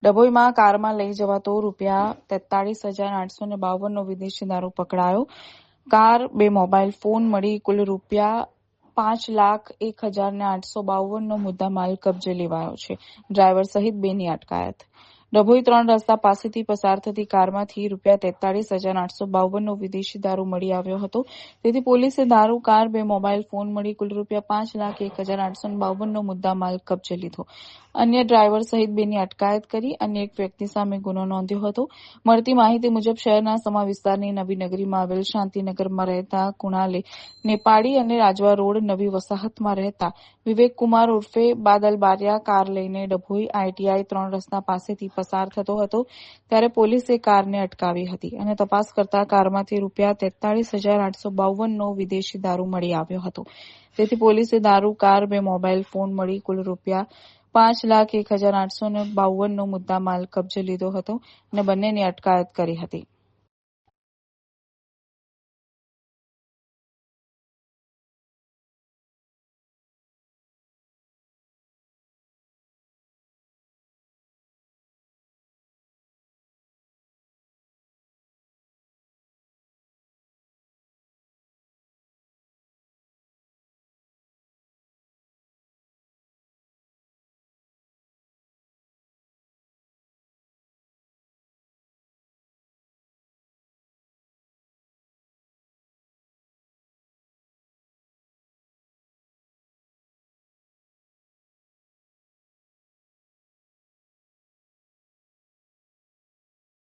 ડભોઈમાં કારમાં લઈ જવાતો ₹43,852નો વિદેશી દારૂ પકડાયો. કાર, 2 મોબાઈલ ફોન મળી કુલ ₹5,01,852નો મુદ્દામાલ કબજે લેવાયો છે. ડ્રાઈવર સહિત 2ની અટકાયત. ડભોઈ 3 રસ્તા પાસેથી પસાર થતી કારમાંથી ₹43,852નો વિદેશી દારૂ મળી આવ્યો હતો. તેથી પોલીસે દારૂ, કાર, 2 મોબાઈલ ફોન મળી કુલ ₹5,01,852નો મુદ્દામાલ કબજે લીધો. અન્ય ડ્રાઈવર સહિત 2ની અટકાયત કરી અન્ય એક વ્યક્તિ સામે ગુનો નોંધ્યો હતો. મળતી માહિતી મુજબ શહેરના સમા વિસ્તારની નવી નગરીમાં આવેલ શાંતિનગરમાં રહેતા કુણાલે નેપાળી અને રાજવા રોડ નવી વસાહતમાં રહેતા વિવેકકુમાર ઉર્ફે બાદલ બારિયા કાર લઈને ડભોઈ ITI 3 રસ્તા પાસેથી પસાર થતો હતો ત્યારે પોલીસે કારને અટકાવી હતી અને તપાસ કરતા કારમાંથી ₹43,852નો વિદેશી દારૂ મળી આવ્યો હતો. તેથી પોલીસે દારૂ, કાર, 2 મોબાઈલ ફોન મળી કુલ ₹5,01,852નો મુદ્દામાલ કબજે લીધો હતો અને બંનેની અટકાયત કરી હતી.